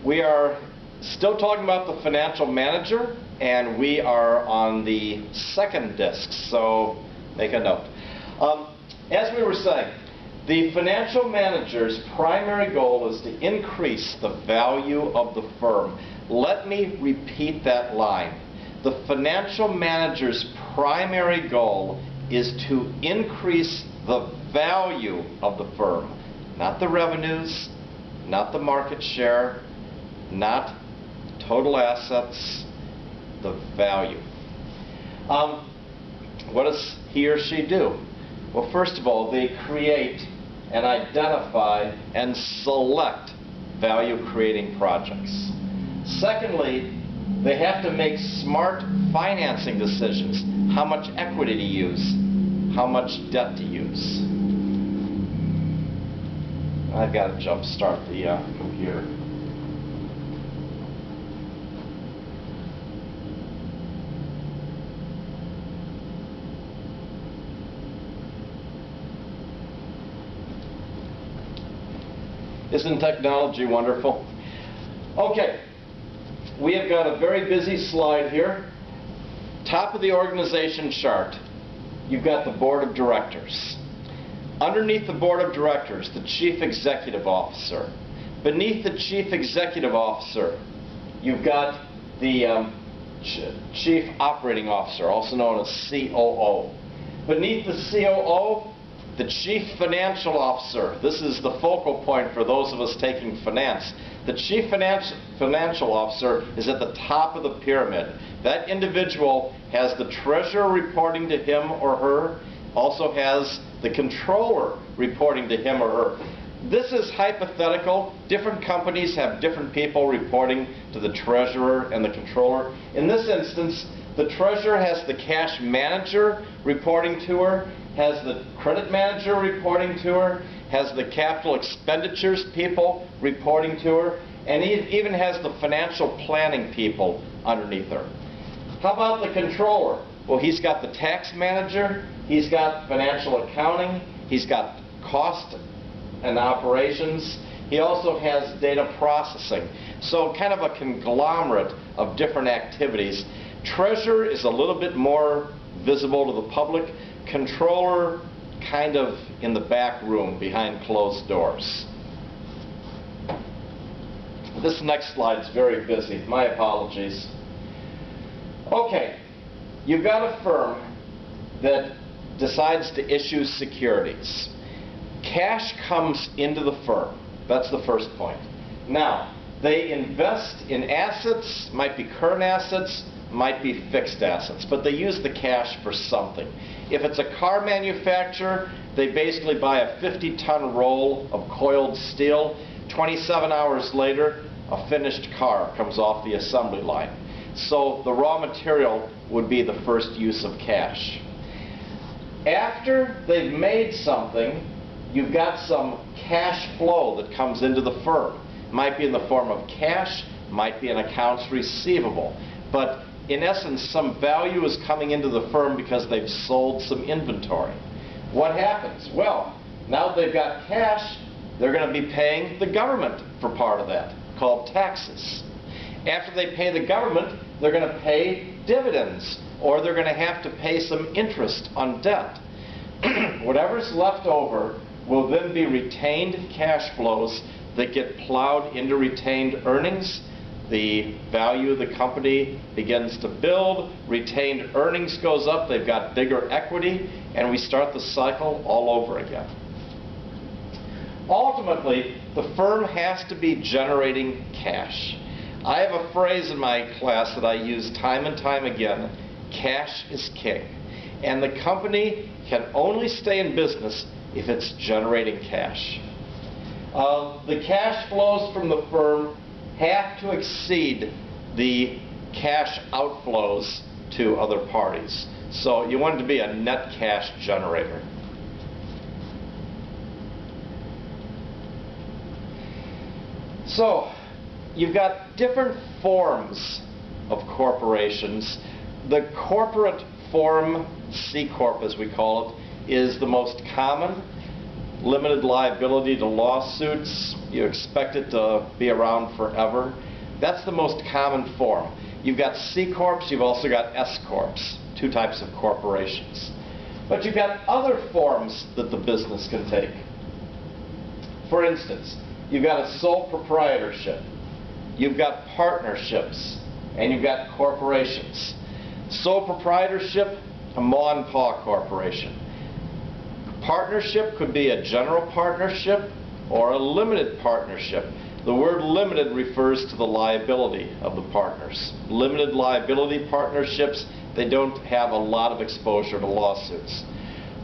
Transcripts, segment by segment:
We are still talking about the financial manager, and we are on the second disc, so make a note. As we were saying, the financial manager's primary goal is to increase the value of the firm. Let me repeat that line. The financial manager's primary goal is to increase the value of the firm, not the revenues, not the market share, not total assets, the value. What does he or she do? Well, first of all, they create and identify and select value-creating projects. Secondly, they have to make smart financing decisions. How much equity to use? How much debt to use? I've got to jump start the computer. Isn't technology wonderful? Okay, we have got a very busy slide here. Top of the organization chart, you've got the board of directors. Underneath the board of directors, the chief executive officer. Beneath the chief executive officer, you've got the chief operating officer, also known as COO. Beneath the COO, the chief financial officer. This is the focal point for those of us taking finance. The chief financial officer is at the top of the pyramid. That individual has the treasurer reporting to him or her, also has the controller reporting to him or her. This is hypothetical. Different companies have different people reporting to the treasurer and the controller. In this instance, the treasurer has the cash manager reporting to her, has the credit manager reporting to her, has the capital expenditures people reporting to her, and even has the financial planning people underneath her. How about the controller? Well, he's got the tax manager, he's got financial accounting, he's got cost and operations, he also has data processing. So kind of a conglomerate of different activities. Treasurer is a little bit more visible to the public. Controller kind of in the back room behind closed doors. This next slide is very busy. My apologies. Okay, you've got a firm that decides to issue securities. Cash comes into the firm. That's the first point. Now, they invest in assets, might be current assets, might be fixed assets, but they use the cash for something. If it's a car manufacturer, they basically buy a 50-ton roll of coiled steel. 27 hours later, a finished car comes off the assembly line. So the raw material would be the first use of cash. After they've made something, you've got some cash flow that comes into the firm. Might be in the form of cash, might be in accounts receivable. But in essence, some value is coming into the firm because they've sold some inventory. What happens? Well, now that they've got cash, they're going to be paying the government for part of that, called taxes. After they pay the government, they're going to pay dividends, or they're going to have to pay some interest on debt. Whatever's left over will then be retained cash flows that get plowed into retained earnings. The value of the company begins to build, retained earnings goes up, they've got bigger equity, and we start the cycle all over again. Ultimately, the firm has to be generating cash. I have a phrase in my class that I use time and time again: cash is king. And the company can only stay in business if it's generating cash. The cash flows from the firm have to exceed the cash outflows to other parties. So you want it to be a net cash generator. So you've got different forms of corporations. The corporate form, C Corp as we call it, is the most common. limited liability to lawsuits. You expect it to be around forever. That's the most common form. You've got C Corps, you've also got S Corps, two types of corporations. But you've got other forms that the business can take. For instance, you've got a sole proprietorship, you've got partnerships, and you've got corporations. Sole proprietorship, a ma and pa corporation. Partnership could be a general partnership or a limited partnership. The word limited refers to the liability of the partners. Limited liability partnerships, they don't have a lot of exposure to lawsuits.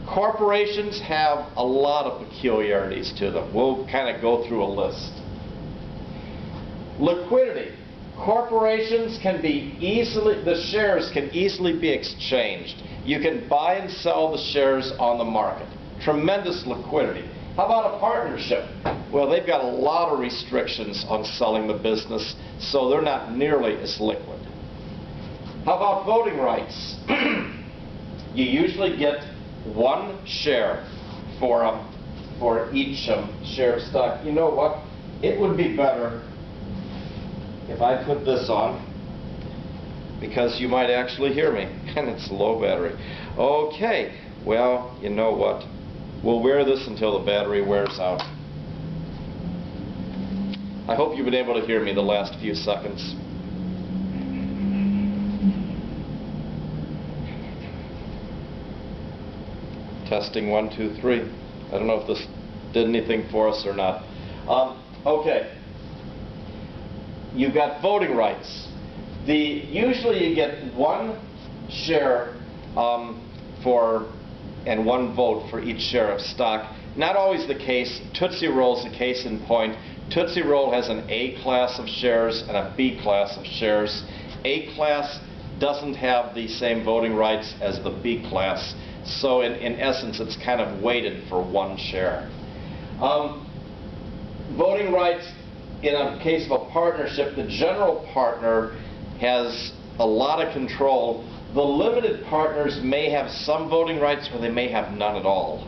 Corporations have a lot of peculiarities to them. We'll kind of go through a list. Liquidity. Corporations can be the shares can easily be exchanged. You can buy and sell the shares on the market. Tremendous liquidity. How about a partnership? Well, they've got a lot of restrictions on selling the business, so they're not nearly as liquid. How about voting rights? You usually get one share for each share of stock. You know what? It would be better if I put this on, because you might actually hear me, and it's low battery. Okay, well, you know what? We'll wear this until the battery wears out. I hope you've been able to hear me the last few seconds. Testing 1, 2, 3. I don't know if this did anything for us or not. Okay. You've got voting rights. Usually you get one share and one vote for each share of stock. Not always the case. Tootsie Roll is a case in point. Tootsie Roll has an A class of shares and a B class of shares. A class doesn't have the same voting rights as the B class. So in essence, it's kind of weighted for one share. Voting rights in a case of a partnership, the general partner has a lot of control. The limited partners may have some voting rights or they may have none at all.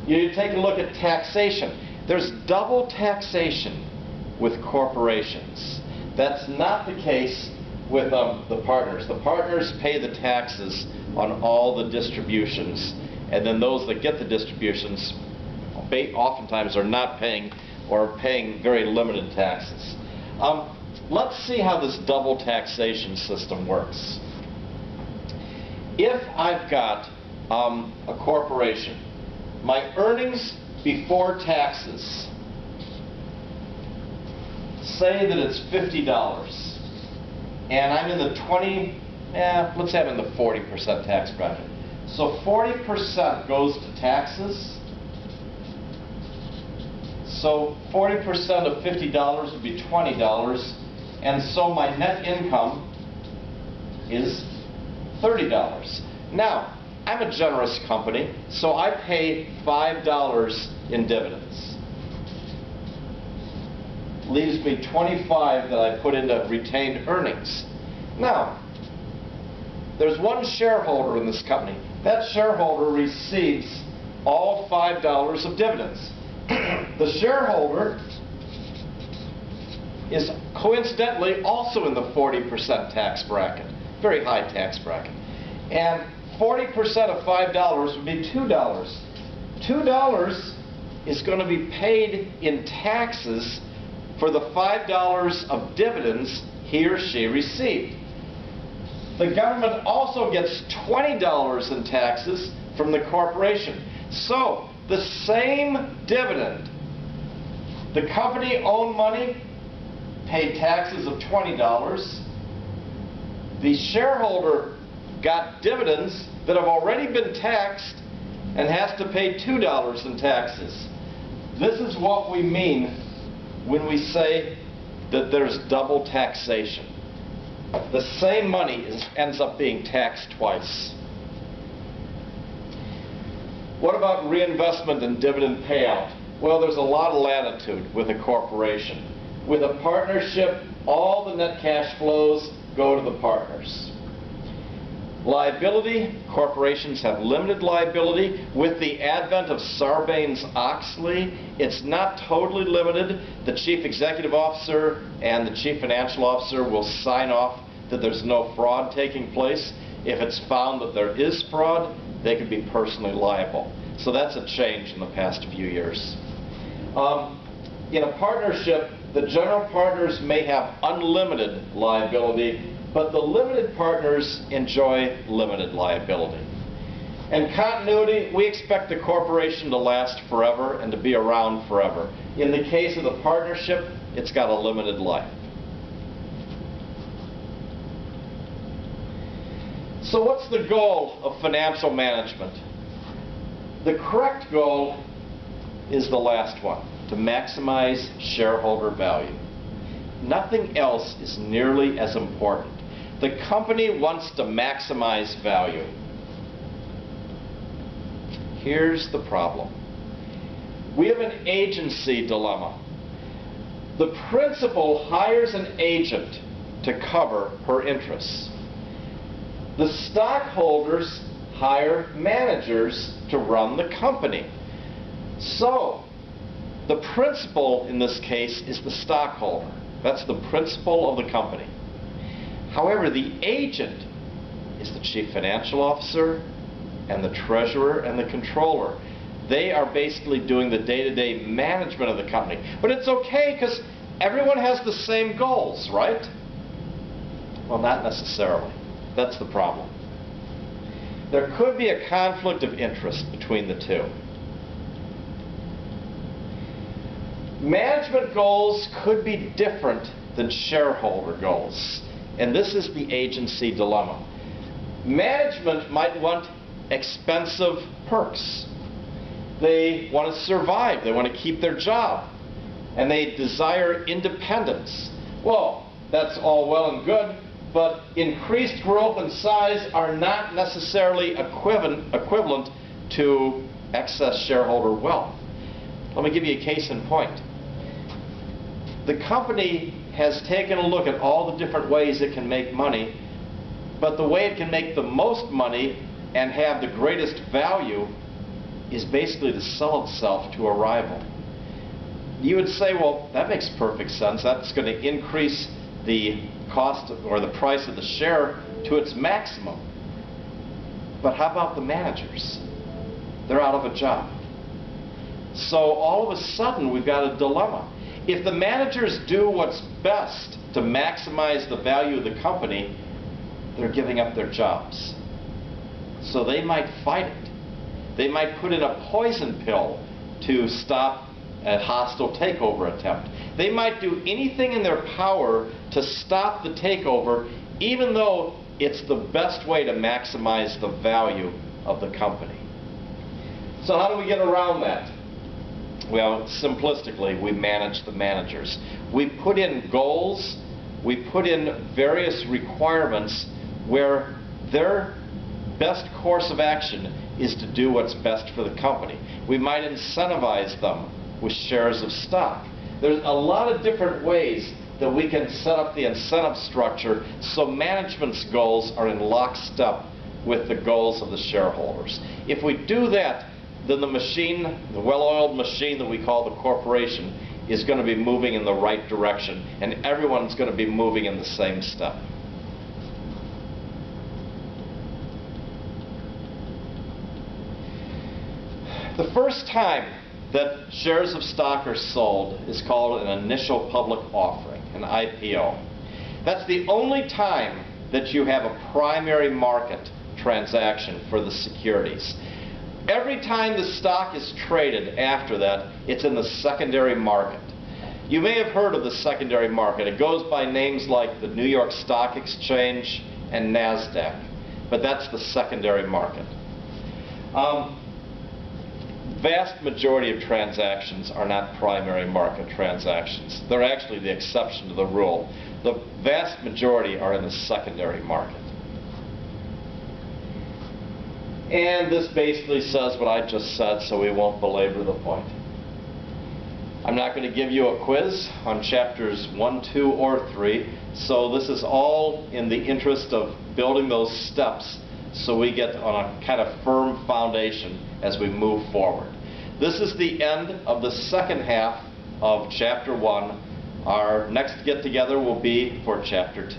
You take a look at taxation. There's double taxation with corporations. That's not the case with the partners. The partners pay the taxes on all the distributions, and then those that get the distributions oftentimes are not paying or paying very limited taxes. Let's see how this double taxation system works. If I've got a corporation, my earnings before taxes, say that it's $50, and I'm in the let's say I'm in the 40% tax bracket. So 40% goes to taxes. So 40% of $50 would be $20, and so my net income is $30. Now, I'm a generous company, so I pay $5 in dividends. Leaves me $25 that I put into retained earnings. Now, there's one shareholder in this company. That shareholder receives all $5 of dividends. The shareholder is coincidentally also in the 40% tax bracket, very high tax bracket. And 40% of $5 would be $2. $2 is going to be paid in taxes for the $5 of dividends he or she received. The government also gets $20 in taxes from the corporation. So, the same dividend, the company owned money, paid taxes of $20. The shareholder got dividends that have already been taxed and has to pay $2 in taxes. This is what we mean when we say that there's double taxation. The same money ends up being taxed twice. What about reinvestment and dividend payout? Well, there's a lot of latitude with a corporation. With a partnership, all the net cash flows go to the partners. Liability, corporations have limited liability. With the advent of Sarbanes-Oxley, it's not totally limited. The chief executive officer and the chief financial officer will sign off that there's no fraud taking place. If it's found that there is fraud, they can be personally liable. So that's a change in the past few years. In a partnership, the general partners may have unlimited liability, but the limited partners enjoy limited liability. And continuity, we expect the corporation to last forever and to be around forever. In the case of the partnership, it's got a limited life. So what's the goal of financial management? The correct goal is the last one, to maximize shareholder value. Nothing else is nearly as important. The company wants to maximize value. Here's the problem. We have an agency dilemma. The principal hires an agent to cover her interests. The stockholders hire managers to run the company. So, the principal in this case is the stockholder. That's the principal of the company. However, the agent is the chief financial officer and the treasurer and the controller. They are basically doing the day-to-day management of the company. But it's okay because everyone has the same goals, right? Well, not necessarily. That's the problem. There could be a conflict of interest between the two. Management goals could be different than shareholder goals. And this is the agency dilemma. Management might want expensive perks. They want to survive. They want to keep their job. And they desire independence. Well, that's all well and good, but increased growth and size are not necessarily equivalent to excess shareholder wealth. Let me give you a case in point. The company has taken a look at all the different ways it can make money, but the way it can make the most money and have the greatest value is basically to sell itself to a rival. You would say, well, that makes perfect sense. That's going to increase the cost or the price of the share to its maximum. But how about the managers? They're out of a job. So all of a sudden we've got a dilemma. If the managers do what's best to maximize the value of the company, they're giving up their jobs. So they might fight it. They might put in a poison pill to stop a hostile takeover attempt. They might do anything in their power to stop the takeover, even though it's the best way to maximize the value of the company. So how do we get around that? Well, simplistically, we manage the managers. We put in goals, we put in various requirements where their best course of action is to do what's best for the company. We might incentivize them with shares of stock. There's a lot of different ways that we can set up the incentive structure so management's goals are in lockstep with the goals of the shareholders. If we do that, then the machine, the well-oiled machine that we call the corporation, is going to be moving in the right direction, and everyone's going to be moving in the same step. The first time that shares of stock are sold is called an initial public offering, an IPO. That's the only time that you have a primary market transaction for the securities. Every time the stock is traded after that, it's in the secondary market. You may have heard of the secondary market. It goes by names like the New York Stock Exchange and NASDAQ, but that's the secondary market. Vast majority of transactions are not primary market transactions. They're actually the exception to the rule. The vast majority are in the secondary market. And this basically says what I just said, so we won't belabor the point. I'm not going to give you a quiz on chapters 1, 2, or 3, so this is all in the interest of building those steps so we get on a kind of firm foundation as we move forward. This is the end of the second half of Chapter 1. Our next get-together will be for Chapter 2.